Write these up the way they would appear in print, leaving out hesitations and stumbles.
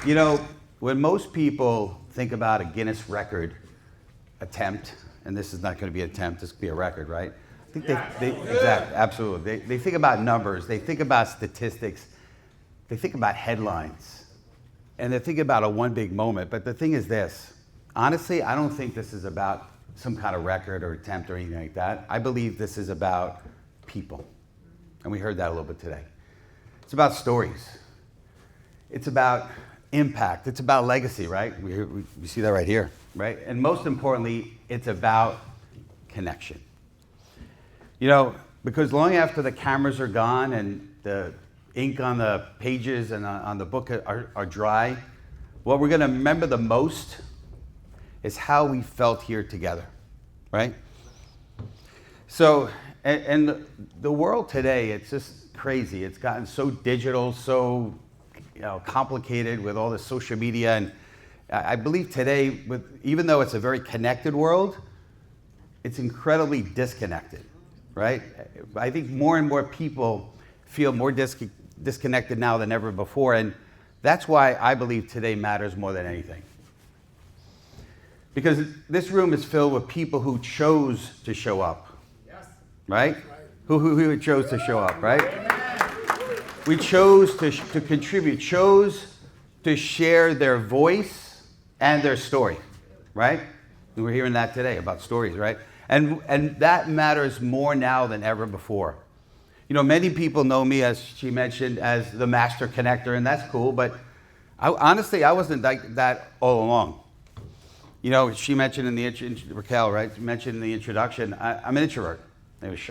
You know, when most people think about a Guinness record attempt, and this is not going to be an attempt, this could be a record, right? I think exactly, absolutely. They think about numbers, they think about statistics, they think about headlines, and they think about a one big moment. But the thing is this, honestly, I don't think this is about some kind of record or attempt or anything like that. I believe this is about people. And we heard that a little bit today. It's about stories. It's about impact. It's about legacy, right? We see that right here, right? And most importantly, it's about connection. You know, because long after the cameras are gone and the ink on the pages and on the book are dry, what we're going to remember the most is how we felt here together, right? So, and the world today, it's just crazy. It's gotten so digital, so complicated with all the social media. And I believe today, even though it's a very connected world, it's incredibly disconnected, right? I think more and more people feel more disconnected now than ever before. And that's why I believe today matters more than anything. Because this room is filled with people who chose to show up, yes. Right? Who chose to show up, right? Amen. We chose to contribute, chose to share their voice and their story, right? And we're hearing that today about stories, right? And that matters more now than ever before. You know, many people know me, as she mentioned, as the master connector, and that's cool, but honestly, I wasn't like that all along. You know, she mentioned in the Raquel, right? Mentioned in the introduction, I'm an introvert.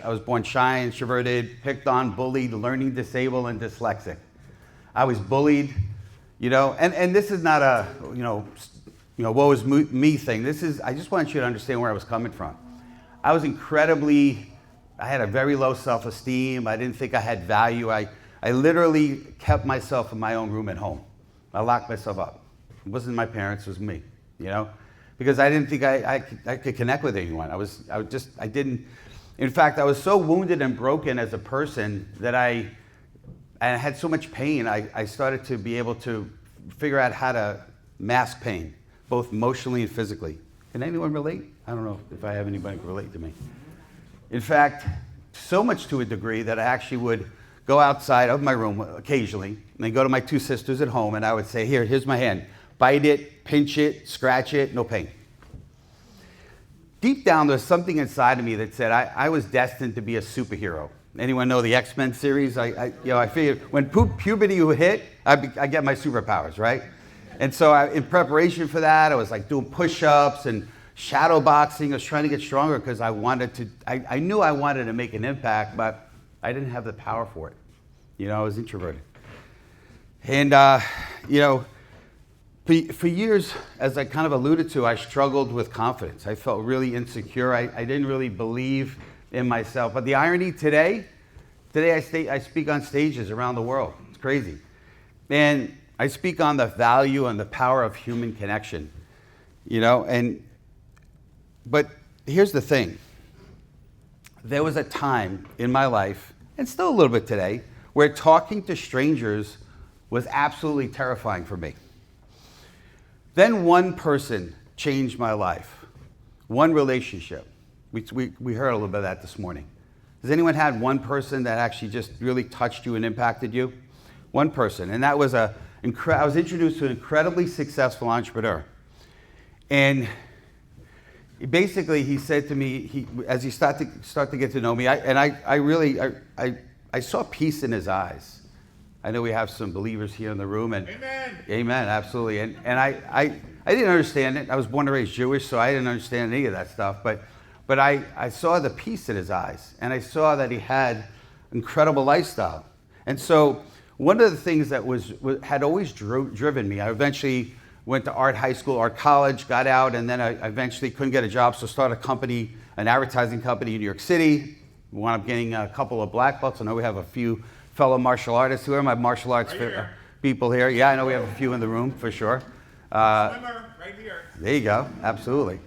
I was born shy, introverted, picked on, bullied, learning disabled, and dyslexic. I was bullied, you know, and this is not a, woe is me thing. This is, I just want you to understand where I was coming from. I had a very low self-esteem. I didn't think I had value. I literally kept myself in my own room at home. I locked myself up. It wasn't my parents, it was me, you know? Because I didn't think I could connect with anyone. I didn't. In fact, I was so wounded and broken as a person that I had so much pain, I started to be able to figure out how to mask pain, both emotionally and physically. Can anyone relate? I don't know if I have anybody who can relate to me. In fact, so much to a degree that I actually would go outside of my room occasionally, and then go to my two sisters at home, and I would say, here's my hand. Bite it, pinch it, scratch it, no pain. Deep down, there's something inside of me that said I was destined to be a superhero. Anyone know the X-Men series? I figured when puberty hit, I get my superpowers, right? And so in preparation for that, I was like doing push-ups and shadow boxing. I was trying to get stronger because I knew I wanted to make an impact, but I didn't have the power for it. You know, I was introverted. And, for years, as I kind of alluded to, I struggled with confidence. I felt really insecure. I didn't really believe in myself. But the irony today I speak on stages around the world. It's crazy. And I speak on the value and the power of human connection, you know. But here's the thing. There was a time in my life, and still a little bit today, where talking to strangers was absolutely terrifying for me. Then one person changed my life, one relationship. We heard a little bit of that this morning. Has anyone had one person that actually just really touched you and impacted you? One person, and that was I was introduced to an incredibly successful entrepreneur. And basically he said to me, as he started to get to know me, I saw peace in his eyes. I know we have some believers here in the room, and amen, absolutely. And I didn't understand it. I was born and raised Jewish, so I didn't understand any of that stuff. But I saw the peace in his eyes, and I saw that he had incredible lifestyle. And so one of the things that had always driven me, I eventually went to art high school, art college, got out, and then I eventually couldn't get a job, so started a company, an advertising company in New York City. We wound up getting a couple of black belts. I know we have a few fellow martial artists. Who are my martial arts people here? Yeah, I know we have a few in the room for sure. Swimmer, right here. There you go, absolutely.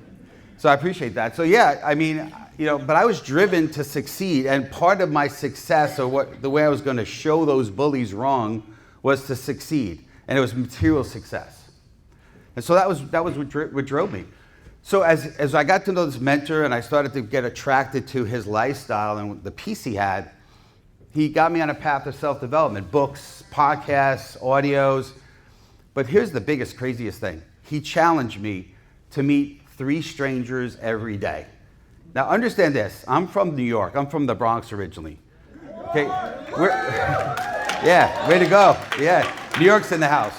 So I appreciate that. So yeah, I mean, but I was driven to succeed, and part of my success, or the way I was going to show those bullies wrong, was to succeed. and it was material success. And so that was what drove me. So as I got to know this mentor and I started to get attracted to his lifestyle and the peace he had, he got me on a path of self-development, books, podcasts, audios. But here's the biggest, craziest thing. He challenged me to meet 3 strangers every day. Now understand this, I'm from New York. I'm from the Bronx originally. Okay, yeah, way to go. Yeah, New York's in the house.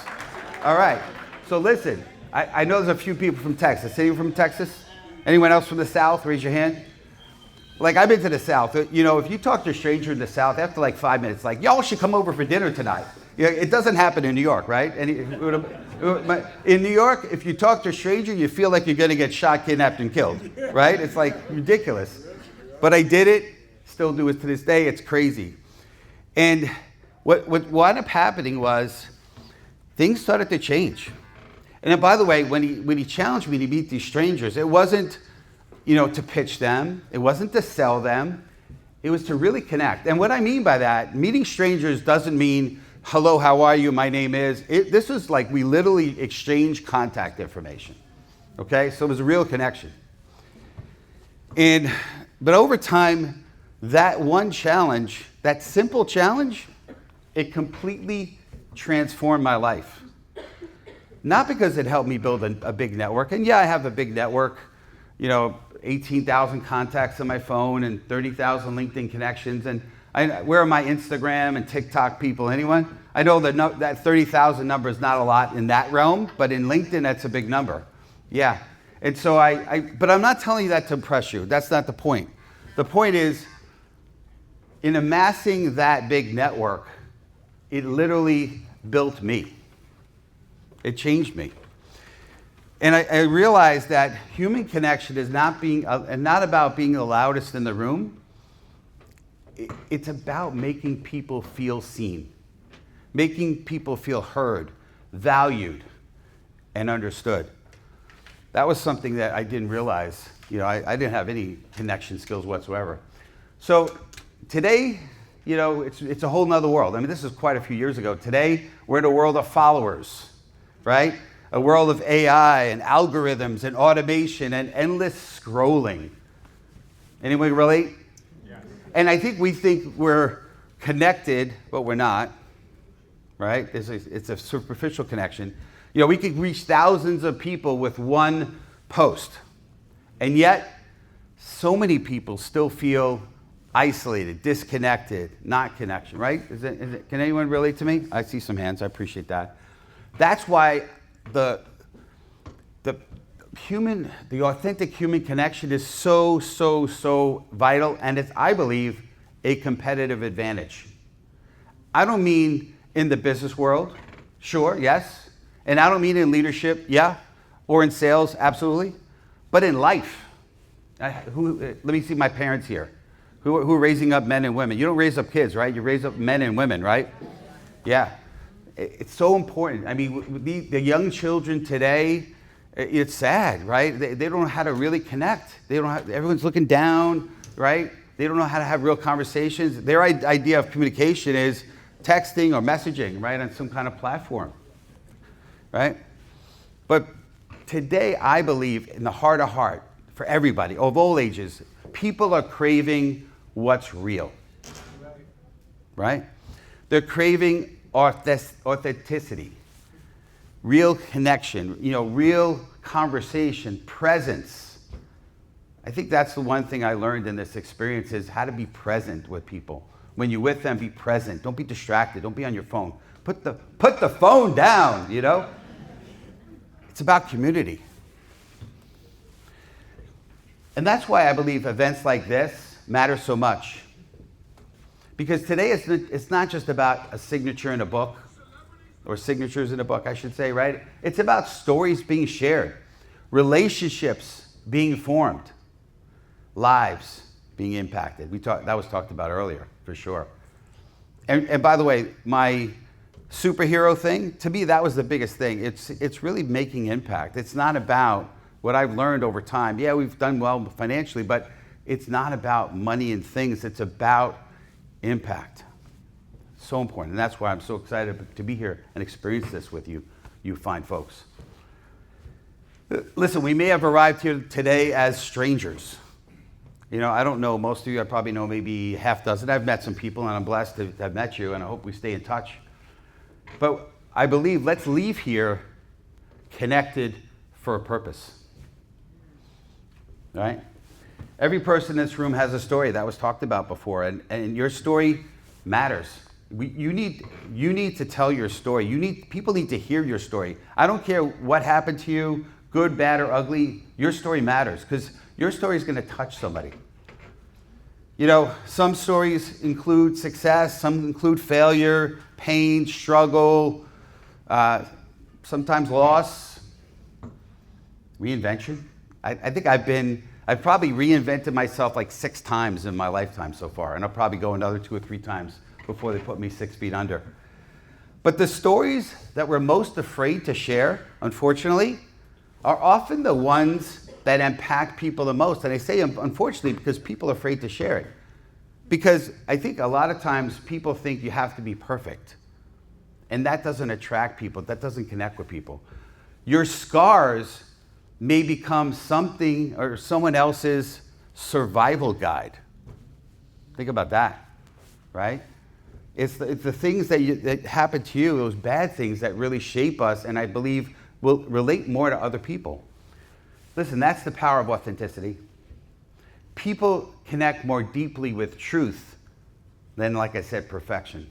All right, so listen, I know there's a few people from Texas. Anyone from Texas? Anyone else from the South? Raise your hand. Like, I've been to the South. You know, if you talk to a stranger in the South, after like 5 minutes, like, y'all should come over for dinner tonight. You know, it doesn't happen in New York, right? In New York, if you talk to a stranger, you feel like you're going to get shot, kidnapped, and killed, right? It's like ridiculous. But I did it, still do it to this day. It's crazy. And what wound up happening was things started to change. And then, by the way, when he challenged me to meet these strangers, it wasn't, to pitch them. It wasn't to sell them. It was to really connect. And what I mean by that, meeting strangers doesn't mean, hello, how are you? My name is. This was like we literally exchanged contact information. Okay? So it was a real connection. But over time, that one challenge, that simple challenge, it completely transformed my life. Not because it helped me build a big network. And yeah, I have a big network, 18,000 contacts on my phone and 30,000 LinkedIn connections. And where are my Instagram and TikTok people? Anyone? I know that 30,000 number is not a lot in that realm, but in LinkedIn, that's a big number. Yeah. And so but I'm not telling you that to impress you. That's not the point. The point is, in amassing that big network, it literally built me. It changed me. And I realized that human connection is not about being the loudest in the room. It's about making people feel seen, making people feel heard, valued, and understood. That was something that I didn't realize. I didn't have any connection skills whatsoever. So today, it's a whole nother world. I mean, this is quite a few years ago. Today, we're in a world of followers, right? A world of AI and algorithms and automation and endless scrolling. Anyone relate? Yeah. And I think we think we're connected, but we're not, right? It's a superficial connection. We could reach thousands of people with one post. And yet, so many people still feel isolated, disconnected, not connection, right? Can anyone relate to me? I see some hands. I appreciate that. That's why the authentic human connection is so vital, and it's, I believe, a competitive advantage. I don't mean in the business world, sure, yes, and I don't mean in leadership, yeah, or in sales, absolutely, but in life. Let me see my parents here, who are raising up men and women. You don't raise up kids, right? You raise up men and women, right? Yeah. It's so important. I mean, the young children today, it's sad, right? They don't know how to really connect. Everyone's looking down, right? They don't know how to have real conversations. Their idea of communication is texting or messaging, right, on some kind of platform, right? But today, I believe, in the heart of heart, for everybody, of all ages, people are craving what's real, right? They're craving authenticity, real connection, real conversation, presence. I think that's the one thing I learned in this experience is how to be present with people. When you're with them, be present. Don't be distracted. Don't be on your phone. Put the phone down, It's about community. And that's why I believe events like this matter so much. Because today it's not just about a signature in a book, or signatures in a book, I should say, right? It's about stories being shared, relationships being formed, lives being impacted. That was talked about earlier, for sure. And by the way, my superhero thing, to me, that was the biggest thing. It's really making impact. It's not about what I've learned over time. Yeah, we've done well financially, but it's not about money and things. It's about impact. So important. And that's why I'm so excited to be here and experience this with you, you fine folks. Listen, we may have arrived here today as strangers. You know, I don't know most of you. I probably know maybe half dozen. I've met some people, and I'm blessed to have met you, and I hope we stay in touch. But I believe let's leave here connected for a purpose. All right? Every person in this room has a story that was talked about before, and your story matters. You need to tell your story. People need to hear your story. I don't care what happened to you, good, bad, or ugly. Your story matters because your story is going to touch somebody. You know, some stories include success, some include failure, pain, struggle, sometimes loss, reinvention. I think I've probably reinvented myself like 6 times in my lifetime so far, and I'll probably go another 2 or 3 times before they put me 6 feet under. But the stories that we're most afraid to share, unfortunately, are often the ones that impact people the most. And I say unfortunately because people are afraid to share it. Because I think a lot of times people think you have to be perfect. And that doesn't attract people. That doesn't connect with people. Your scars may become something or someone else's survival guide. Think about that, right? It's the things that happen to you, those bad things that really shape us, and I believe will relate more to other people. Listen, that's the power of authenticity. People connect more deeply with truth than, like I said, perfection.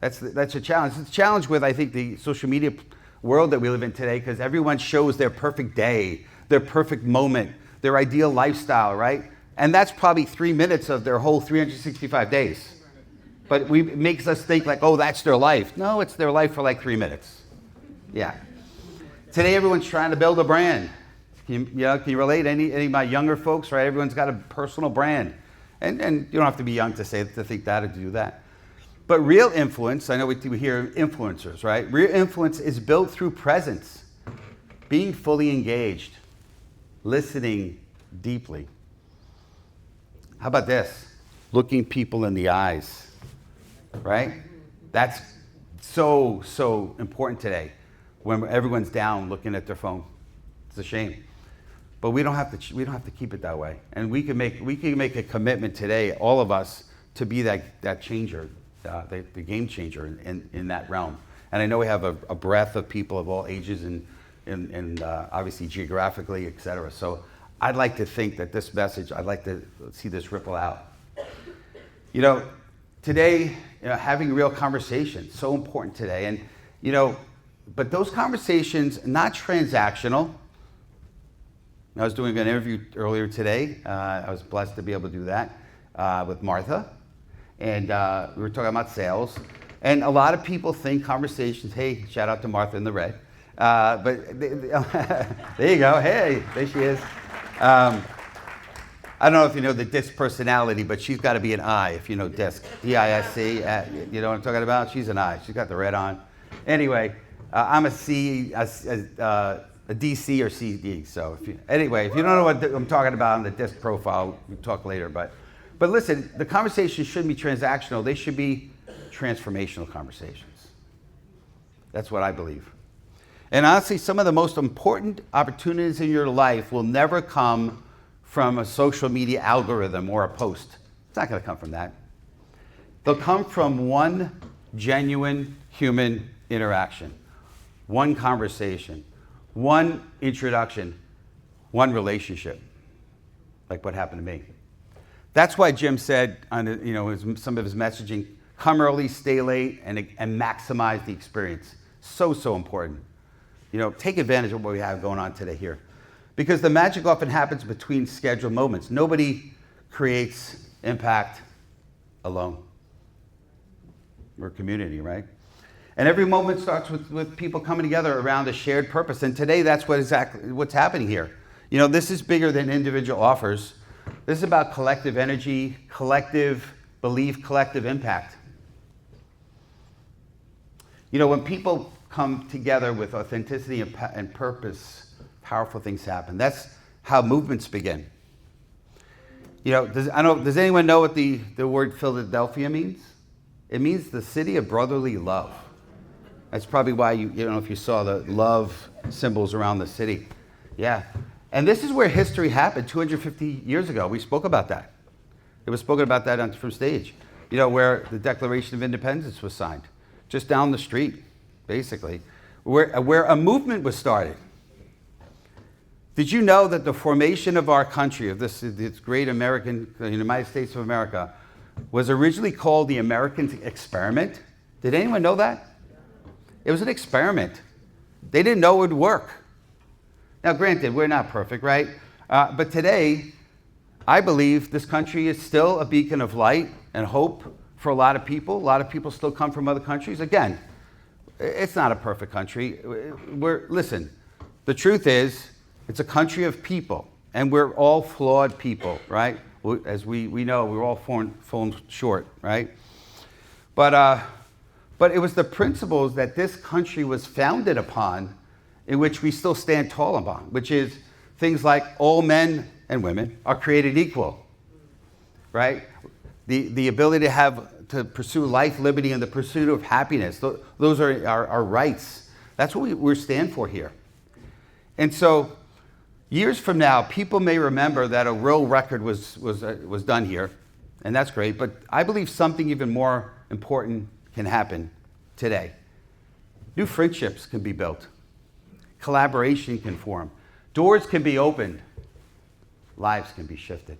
That's a challenge. It's a challenge with, I think, the social media world that we live in today, because everyone shows their perfect day, their perfect moment, their ideal lifestyle, right? And that's probably 3 minutes of their whole 365 days. But it makes us think like, oh, that's their life. No, it's their life for like 3 minutes. Yeah. Today, everyone's trying to build a brand. Can you relate? Any of my younger folks, right? Everyone's got a personal brand. And you don't have to be young to think that or to do that. But real influence, I know we hear influencers, right? Real influence is built through presence, being fully engaged, listening deeply. How about this? Looking people in the eyes, right? That's so important today when everyone's down looking at their phone. It's a shame. But we don't have to keep it that way. And we can make a commitment today, all of us, to be that changer, the game changer in that realm. And I know we have a breadth of people of all ages and obviously geographically, et cetera. So I'd like to think that this message, I'd like to see this ripple out. You know, today, having real conversations, so important today. And, but those conversations, not transactional. I was doing an interview earlier today. I was blessed to be able to do that with Martha. And we were talking about sales. And a lot of people think conversations, hey, shout out to Martha in the red. But there you go. Hey, there she is. I don't know if you know the DISC personality, but she's got to be an I, if you know DISC. D-I-S-C. You know what I'm talking about? She's an I. She's got the red on. Anyway, I'm a C, a DC or CD. So if you don't know what I'm talking about on the DISC profile, we'll talk later. But listen, the conversations shouldn't be transactional. They should be transformational conversations. That's what I believe. And honestly, some of the most important opportunities in your life will never come from a social media algorithm or a post. It's not going to come from that. They'll come from one genuine human interaction, one conversation, one introduction, one relationship, like what happened to me. That's why Jim said on some of his messaging, come early, stay late, and maximize the experience. So important. Take advantage of what we have going on today here. Because the magic often happens between scheduled moments. Nobody creates impact alone. We're a community, right? And every moment starts with people coming together around a shared purpose. And today, that's what's happening here. This is bigger than individual offers. This is about collective energy, collective belief, collective impact. When people come together with authenticity and purpose, powerful things happen. That's how movements begin. Does anyone know what the word Philadelphia means? It means the city of brotherly love. That's probably why you know if you saw the love symbols around the city. Yeah. And this is where history happened 250 years ago. We spoke about that. It was spoken about that from stage. You know, where the Declaration of Independence was signed. Just down the street, basically. Where a movement was started. Did you know that the formation of our country, of this great American, United States of America, was originally called the American Experiment? Did anyone know that? It was an experiment. They didn't know it would work. Now, granted, we're not perfect, right? But today, I believe this country is still a beacon of light and hope for a lot of people. A lot of people still come from other countries. Again, it's not a perfect country. Listen, the truth is, it's a country of people, and we're all flawed people, right? As we know, we're all fallen short, right? But it was the principles that this country was founded upon in which we still stand tall upon, which is things like all men and women are created equal, right? The ability to pursue life, liberty, and the pursuit of happiness. Those are our rights. That's what we stand for here. And so, years from now, people may remember that a real record was done here, and that's great, but I believe something even more important can happen today. New friendships can be built. Collaboration can form. Doors can be opened. Lives can be shifted.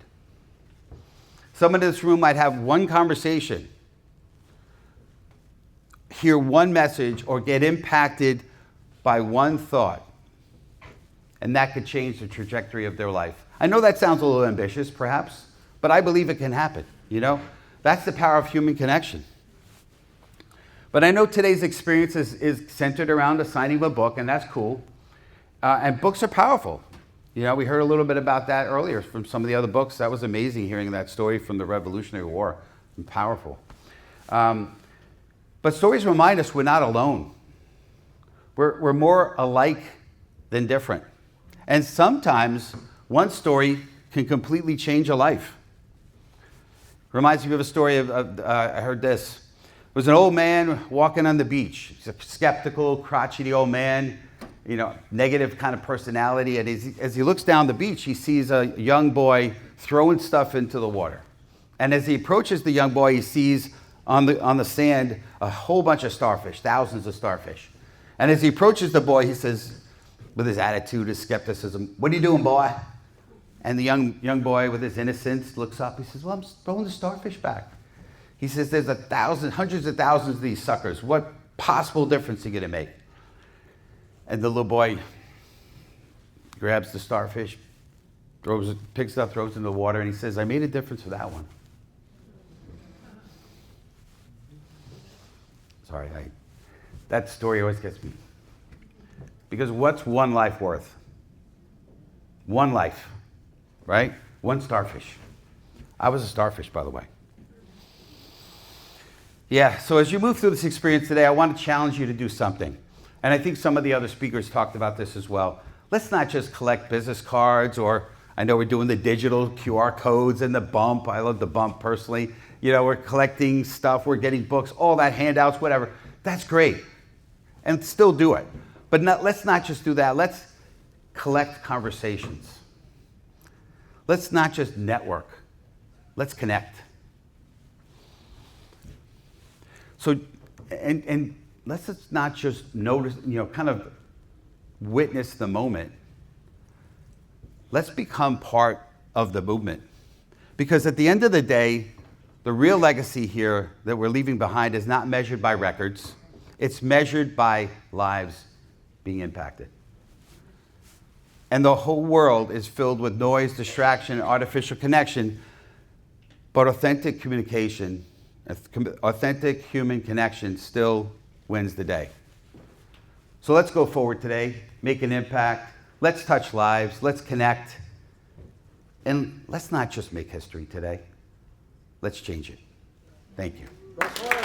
Someone in this room might have one conversation, hear one message, or get impacted by one thought. And that could change the trajectory of their life. I know that sounds a little ambitious, perhaps, but I believe it can happen, you know? That's the power of human connection. But I know today's experience is centered around assigning a book, and that's cool. And books are powerful. You know, we heard a little bit about that earlier from some of the other books. That was amazing hearing that story from the Revolutionary War. And powerful. But stories remind us we're not alone. We're more alike than different. And sometimes one story can completely change a life. Reminds me of a story I heard this. It was an old man walking on the beach. He's a skeptical, crotchety old man, you know, negative kind of personality. And as he looks down the beach, he sees a young boy throwing stuff into the water. And as he approaches the young boy, he sees on the sand a whole bunch of starfish, thousands of starfish. And as he approaches the boy, he says, with his attitude, his skepticism, "What are you doing, boy?" And the young boy, with his innocence, looks up. He says, "Well, I'm throwing the starfish back." He says, "There's hundreds of thousands of these suckers. What possible difference are you going to make?" And the little boy grabs the starfish, picks it up, throws it in the water, and he says, "I made a difference for that one." Sorry, that story always gets me. Because what's one life worth? One life, right? One starfish. I was a starfish, by the way. Yeah, so as you move through this experience today, I want to challenge you to do something. And I think some of the other speakers talked about this as well. Let's not just collect business cards, or I know we're doing the digital QR codes and the bump. I love the bump personally. You know, we're collecting stuff, we're getting books, all that, handouts, whatever. That's great. And still do it. But let's not just do that. Let's collect conversations. Let's not just network. Let's connect. So, and let's not just notice, you know, kind of witness the moment. Let's become part of the movement. Because at the end of the day, the real legacy here that we're leaving behind is not measured by records. It's measured by lives being impacted. And the whole world is filled with noise, distraction, artificial connection, but authentic communication, authentic human connection still wins the day. So let's go forward today, make an impact, let's touch lives, let's connect, and let's not just make history today. Let's change it. Thank you.